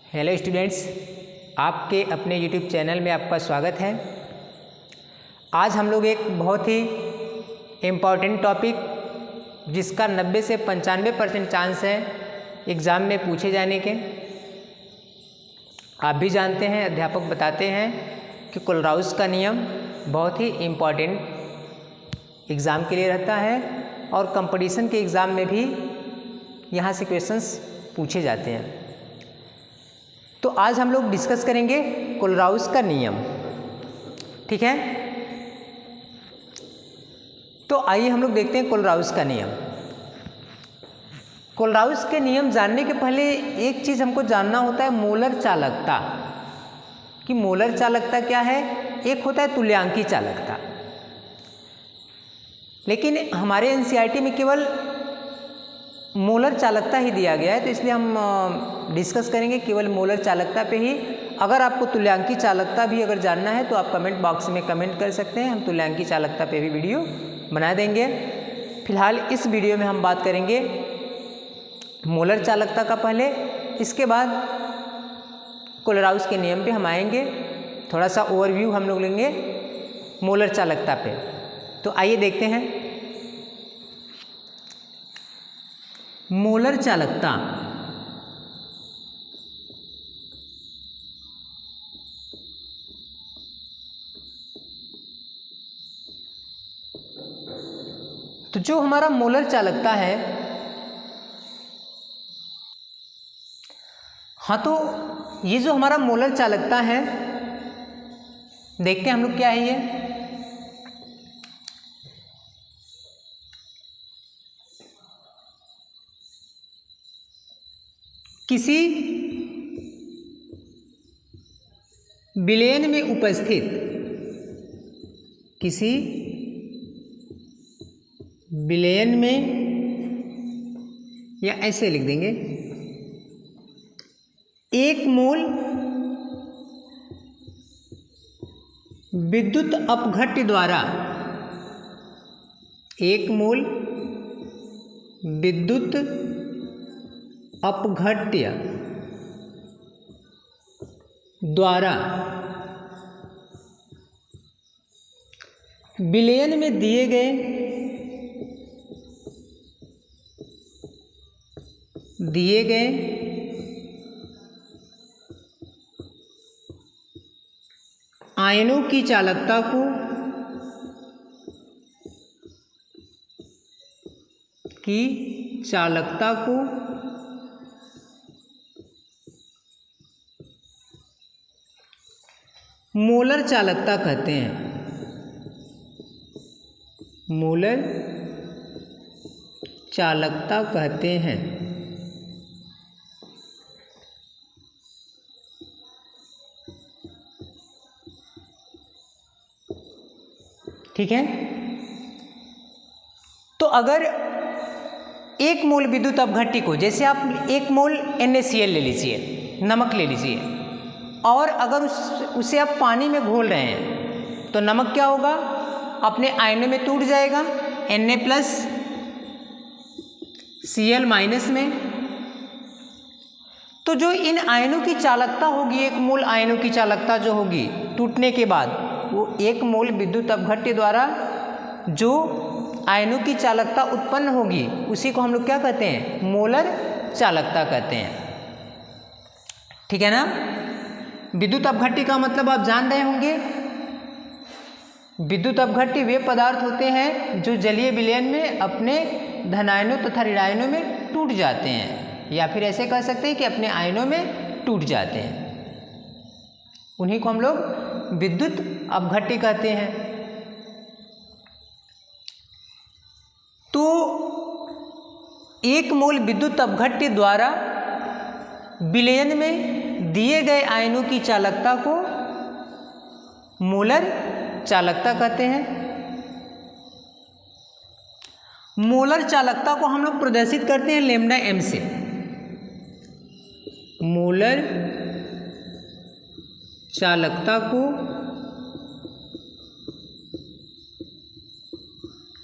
Hello students, आपके अपने YouTube channel में आपका स्वागत है। आज हम लोग एक बहुत ही इम्पॉर्टेंट टॉपिक जिसका 90 से 95% चांस है एग्ज़ाम में पूछे जाने के। आप भी जानते हैं, अध्यापक बताते हैं कि कोलराउस का नियम बहुत ही इम्पॉर्टेंट एग्ज़ाम के लिए रहता है और कंपटीशन के एग्ज़ाम में भी यहाँ से क्वेश्चंस पूछे जाते हैं। तो आज हम लोग डिस्कस करेंगे कोलराउस का नियम, ठीक है। तो आइए हम लोग देखते हैं कोलराउस का नियम। कोलराउस के नियम जानने के पहले एक चीज़ हमको जानना होता है, मोलर चालकता। कि मोलर चालकता क्या है? एक होता है तुल्यांकी चालकता, लेकिन हमारे एनसीईआरटी में केवल मोलर चालकता ही दिया गया है, तो इसलिए हम डिस्कस करेंगे केवल मोलर चालकता पे ही। अगर आपको तुल्यांकी चालकता भी अगर जानना है तो आप कमेंट बॉक्स में कमेंट कर सकते हैं, हम तुल्यांकी चालकता पे भी वीडियो बना देंगे। फिलहाल इस वीडियो में हम बात करेंगे मोलर चालकता का पहले, इसके बाद कोलराउस के नियम पे हम आएंगे। थोड़ा सा ओवरव्यू हम लोग लेंगे मोलर चालकता पे। तो आइए देखते हैं मोलर चालकता। तो जो हमारा मोलर चालकता है, हाँ, तो ये जो हमारा मोलर चालकता है, देखते हैं हम लोग क्या है ये। किसी विलयन में उपस्थित, किसी विलयन में, या ऐसे लिख देंगे, एक मोल विद्युत अपघट्य द्वारा, एक मोल विद्युत अपघट्य द्वारा विलयन में दिए गए आयनों की चालकता को मोलर चालकता कहते हैं। मोलर चालकता कहते हैं। ठीक है। तो अगर एक मोल विद्युत अपघट्य को, जैसे आप एक मोल NaCl ले लीजिए, नमक ले लीजिए, और अगर उसे आप पानी में घोल रहे हैं तो नमक क्या होगा? अपने आयनों में टूट जाएगा, Na+Cl- में। तो जो इन आयनों की चालकता होगी, एक मोल आयनों की चालकता जो होगी टूटने के बाद, वो एक मोल विद्युत अपघट्य द्वारा जो आयनों की चालकता उत्पन्न होगी, उसी को हम लोग क्या कहते हैं? मोलर चालकता कहते हैं। ठीक है ना। विद्युत अपघट्य का मतलब आप जान रहे होंगे। विद्युत अपघट्य वे पदार्थ होते हैं जो जलीय विलयन में अपने धनायनों तथा ऋणायनों में टूट जाते हैं, या फिर ऐसे कह सकते हैं कि अपने आयनों में टूट जाते हैं। उन्हीं को हम लोग विद्युत अपघट्य कहते हैं। तो एक मोल विद्युत अपघट्य द्वारा विलयन में दिए गए आयनों की चालकता को मोलर चालकता कहते हैं। मोलर चालकता को हम लोग प्रदर्शित करते हैं λm से। मोलर चालकता को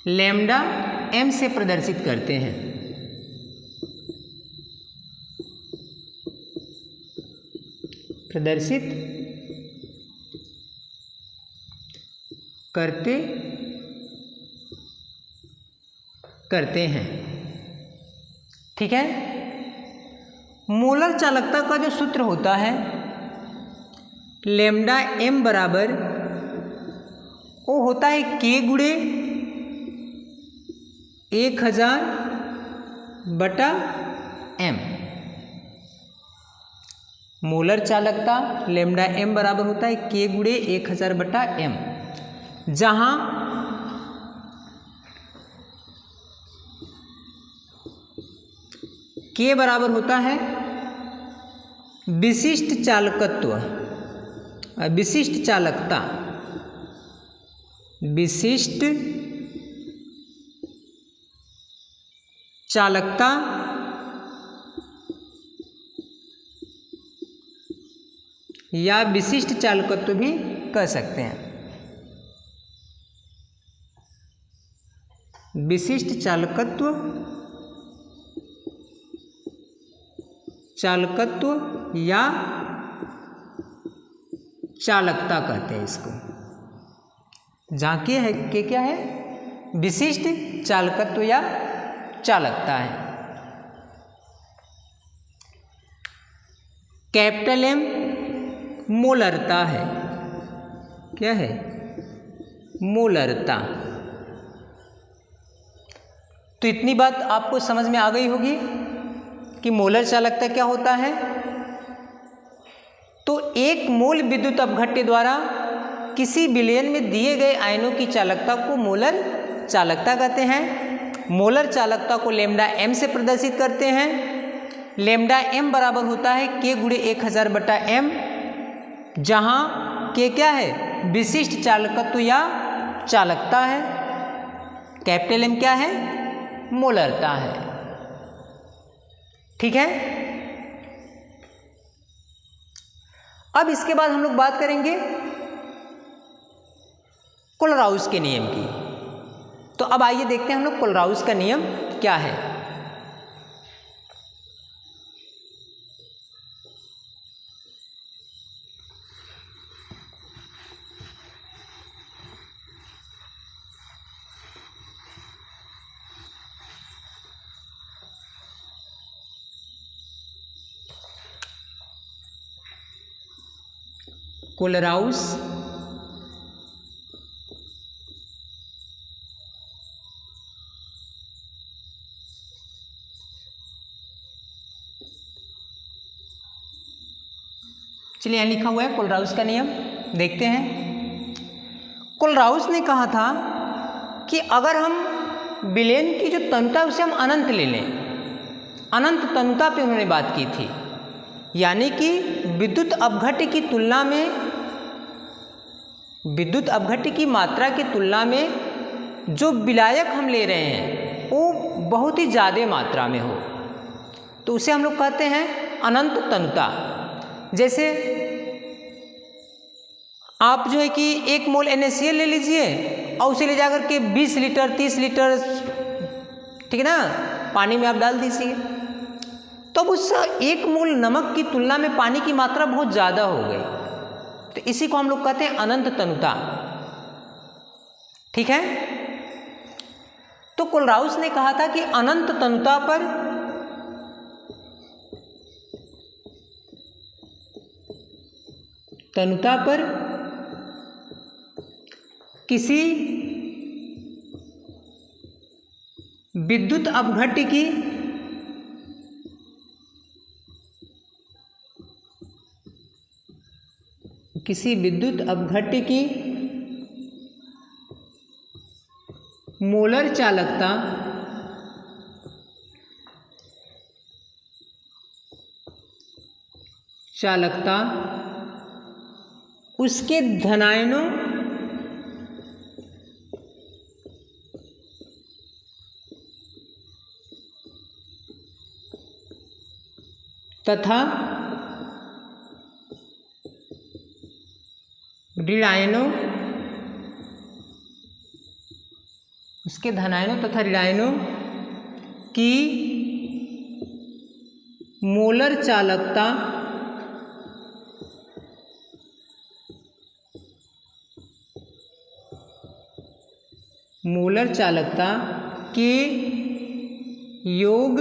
λm से प्रदर्शित करते हैं। प्रदर्शित करते हैं। ठीक है। मोलर चालकता का जो सूत्र होता है लैम्डा m बराबर वो होता है K गुणे 1000/m। मोलर चालकता लैम्डा m बराबर होता है K गुणे 1000/m, जहाँ K बराबर होता है विशिष्ट चालकत्व, विशिष्ट चालकता, विशिष्ट चालकता या विशिष्ट चालकत्व भी कह सकते हैं। विशिष्ट चालकत्व या चालकता कहते हैं इसको, जहाँ के है के क्या है विशिष्ट चालकत्व या चालकता है। कैपिटल M मोलरता है। क्या है? मोलरता। तो इतनी बात आपको समझ में आ गई होगी कि मोलर चालकता क्या होता है। तो एक मोल विद्युत अपघट्य द्वारा किसी विलयन में दिए गए आयनों की चालकता को मोलर चालकता कहते हैं। मोलर चालकता को लैम्डा m से प्रदर्शित करते हैं। लैम्डा m बराबर होता है K गुणे 1000/m, जहाँ K क्या है विशिष्ट चालकत्व या चालकता है, कैपिटल M क्या है मोलरता है। ठीक है। अब इसके बाद हम लोग बात करेंगे कोलराउस के नियम की। तो अब आइए देखते हैं हम लोग कोलराउस का नियम क्या है। कोलराउस चलिए यहाँ लिखा हुआ है कोलराउस का नियम, देखते हैं। कोलराउस ने कहा था कि अगर हम विलयन की जो तनुता है उसे हम अनंत ले लें, अनंत तनुता पे उन्होंने बात की थी, यानी कि विद्युत अपघट्य की तुलना में, विद्युत अपघट्य की मात्रा की तुलना में जो विलायक हम ले रहे हैं वो बहुत ही ज़्यादा मात्रा में हो, तो उसे हम लोग कहते हैं अनंत तनुता। जैसे आप जो है कि 1 मोल NaCl ले लीजिए और उसे ले जाकर के 20 लीटर 30 लीटर, ठीक है ना, पानी में आप डाल दीजिए, तो अब उस 1 मोल नमक की तुलना में पानी की मात्रा बहुत ज़्यादा हो गई, तो इसी को हम लोग कहते हैं अनंत तनुता। ठीक है। तो कोलराउस ने कहा था कि अनंत तनुता पर किसी विद्युत अपघट्य की मोलर चालकता उसके धनायनों तथा ऋणायनों, उसके धनायनों तथा ऋणायनों की मोलर चालकता मोलर चालकता के योग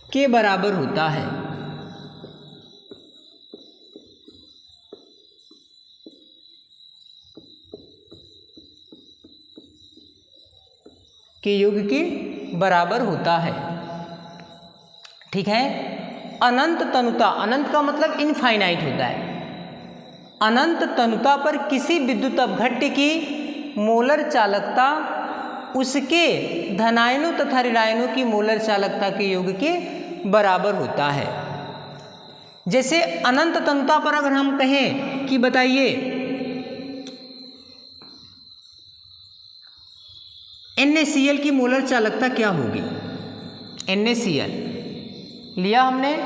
के बराबर होता है। के योग के बराबर होता है। ठीक है। अनंत तनुता, अनंत का मतलब इनफाइनाइट होता है। अनंत तनुता पर किसी विद्युत अपघट्य की मोलर चालकता उसके धनायनों तथा ऋणायनों की मोलर चालकता के योग के बराबर होता है। जैसे अनंत तनुता पर अगर हम कहें कि बताइए NaCl की मोलर चालकता क्या होगी। NaCl लिया हमने,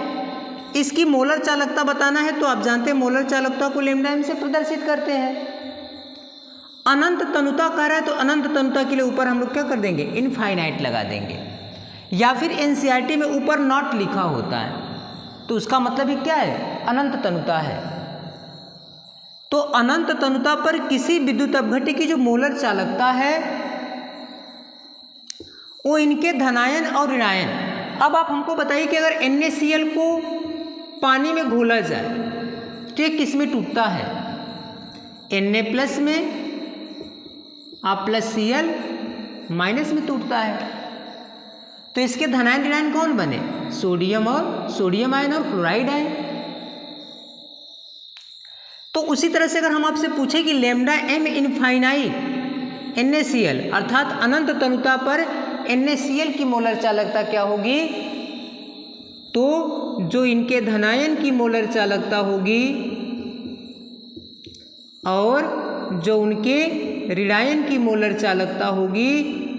इसकी मोलर चालकता बताना है तो आप जानते हैं मोलर चालकता को लैम्डा m से प्रदर्शित करते हैं। अनंत तनुता कह रहा है तो अनंत तनुता के लिए ऊपर हम लोग क्या कर देंगे, इनफाइनाइट लगा देंगे, या फिर NCERT में ऊपर नॉट लिखा होता है तो उसका मतलब ही क्या है, अनंत तनुता है। तो अनंत तनुता पर किसी विद्युत अपघट्य की जो मोलर चालकता है वो इनके धनायन और ऋणायन। अब आप हमको बताइए कि अगर NaCl को पानी में घोला जाए तो ये किस में टूटता है, Na प्लस में, आप प्लस Cl माइनस में टूटता है। तो इसके धनायन ऋणायन कौन बने, सोडियम और सोडियम आयन और क्लोराइड आयन। तो उसी तरह से अगर हम आपसे पूछे कि लैम्डा m इनफाइनाइट NaCl अर्थात अनंत तनुता पर NaCl की मोलर चालकता क्या होगी, तो जो इनके धनायन की मोलर चालकता होगी और जो उनके ऋणायन की मोलर चालकता होगी,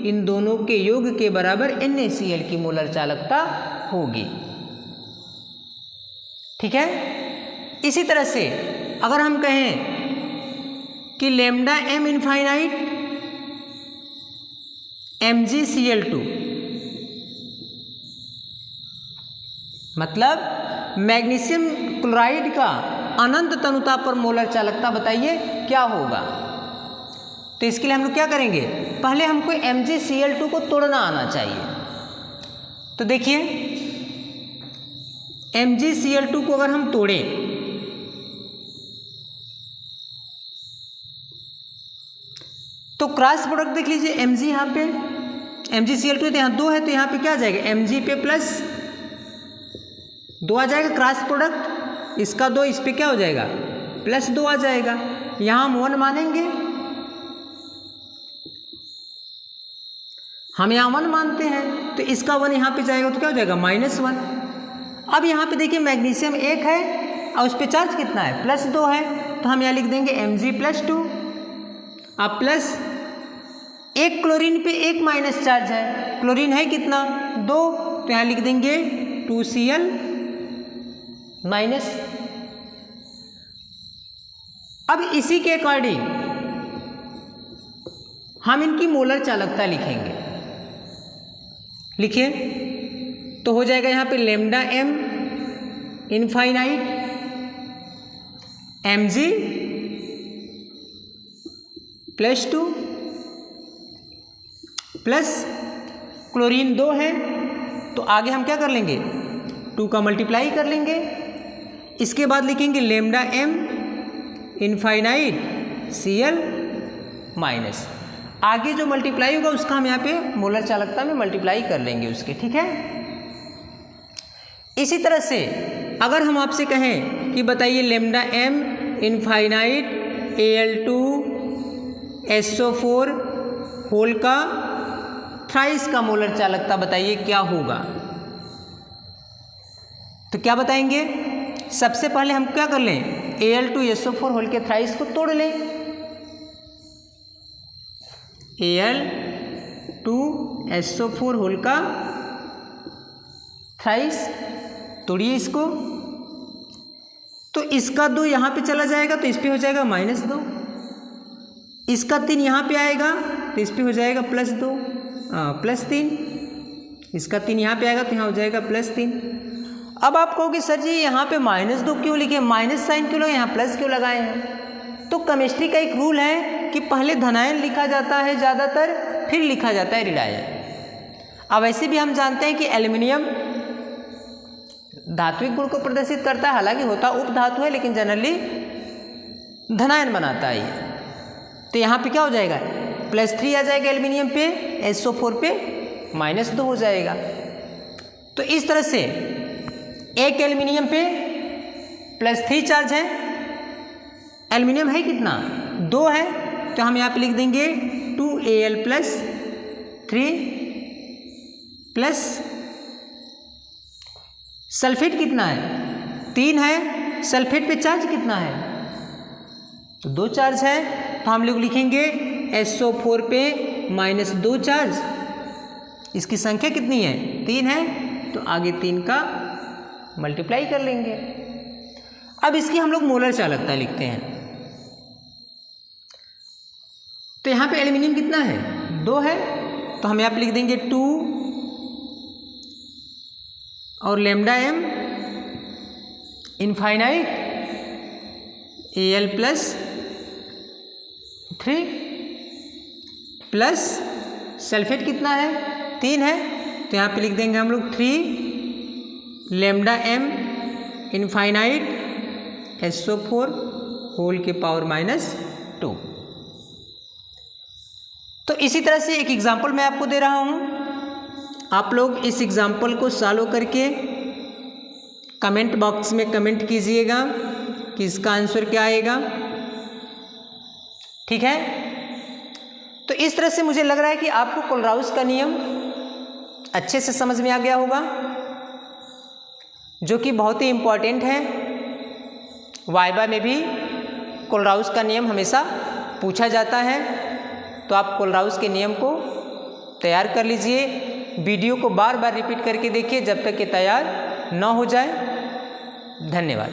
इन दोनों के योग के बराबर NaCl की मोलर चालकता होगी। ठीक है। इसी तरह से अगर हम कहें कि लैम्डा m इनफाइनाइट MgCl2 मतलब मैग्नीशियम क्लोराइड का अनंत तनुता पर मोलर चालकता बताइए क्या होगा। तो इसके लिए हम लोग क्या करेंगे, पहले हमको MgCl2 को तोड़ना आना चाहिए। तो देखिए MgCl2 को अगर हम तोड़ें तो क्रॉस प्रोडक्ट देख लीजिए, Mg यहाँ पे MgCl2 तो यहाँ 2 है तो यहाँ पे क्या आ जाएगा, Mg पे प्लस 2 आ जाएगा क्रॉस प्रोडक्ट, इसका 2 इस पे क्या हो जाएगा, प्लस 2 आ जाएगा। यहाँ हम 1 मानेंगे, हम यहाँ 1 मानते हैं तो इसका 1 यहाँ पे जाएगा तो क्या हो जाएगा, -1। अब यहाँ पे देखिए मैग्नीशियम 1 है और उस पर चार्ज कितना है, +2 है, तो हम यहाँ लिख देंगे Mg + 2। अब प्लस एक क्लोरीन पे 1 माइनस चार्ज है, क्लोरीन है कितना, 2, तो यहाँ लिख देंगे 2Cl-। अब इसी के अकॉर्डिंग हम इनकी मोलर चालकता लिखेंगे। लिखिए तो हो जाएगा यहाँ पे lambda m infinite Mg +2 plus chlorine 2 है तो आगे हम क्या कर लेंगे, 2 का मल्टीप्लाई कर लेंगे। इसके बाद लिखेंगे लैम्डा m इनफाइनाइट Cl-। आगे जो मल्टीप्लाई होगा उसका हम यहाँ पे मोलर चालकता में मल्टीप्लाई कर लेंगे उसके। ठीक है। इसी तरह से अगर हम आपसे कहें कि बताइए lambda m infinite Al2SO4 whole का थ्राइस का मोलर चालकता बताइए क्या होगा, तो क्या बताएंगे, सबसे पहले हम क्या कर लें, Al2SO4 होल के थ्राइस को तोड़ लें। Al2SO4 होल का थ्राइस तोड़िए इसको, तो इसका 2 यहाँ पे चला जाएगा तो इस पे हो जाएगा -2, इसका 3 यहाँ पे आएगा तो इस पे हो जाएगा +3, इसका 3 यहाँ पे आएगा तो यहाँ हो जाएगा +3। अब आप कहोगे सर जी यहाँ पे -2 क्यों लिखे, माइनस साइन क्यों लगे, यहाँ प्लस क्यों लगाए हैं। तो केमिस्ट्री का एक रूल है कि पहले धनायन लिखा जाता है ज़्यादातर, फिर लिखा जाता है ऋणायन। अब वैसे भी हम जानते हैं कि एल्युमिनियम धात्विक गुण को प्रदर्शित करता है, हालांकि होता उपधातु है लेकिन जनरली धनायन बनाता है ये। तो यहाँ पे क्या हो जाएगा, +3 आ जाएगा एल्युमिनियम पे, SO4 पे -2 हो जाएगा। तो इस तरह से एक एल्युमिनियम पे +3 चार्ज है, एल्युमिनियम है कितना, 2 है, तो हम यहाँ पे लिख देंगे 2Al+3 प्लस सल्फेट कितना है, 3 है, सल्फेट पे चार्ज कितना है, तो 2 चार्ज है, तो हम लोग लिखेंगे SO4 पे -2 चार्ज, इसकी संख्या कितनी है, 3 है, तो आगे 3 का मल्टीप्लाई कर लेंगे। अब इसकी हम लोग मोलर चालकता लिखते हैं। तो यहाँ पे एल्युमिनियम कितना है, 2 है, तो हम यहाँ पे लिख देंगे 2 और λm infinite Al+3 plus sulphate कितना है, 3 है, तो यहाँ पे लिख देंगे हम लोग 3 λm इनफाइनाइट SO4 होल के पावर -2। तो इसी तरह से एक एग्जाम्पल मैं आपको दे रहा हूँ, आप लोग इस एग्जाम्पल को सॉल्व करके कमेंट बॉक्स में कमेंट कीजिएगा कि इसका आंसर क्या आएगा, ठीक है। तो इस तरह से मुझे लग रहा है कि आपको कोलराउस का नियम अच्छे से समझ में आ गया होगा, जो कि बहुत ही इम्पॉर्टेंट है। वाइवा में भी कोलराउस का नियम हमेशा पूछा जाता है, तो आप कोलराउस के नियम को तैयार कर लीजिए। वीडियो को बार बार रिपीट करके देखिए जब तक कि तैयार न हो जाए। धन्यवाद।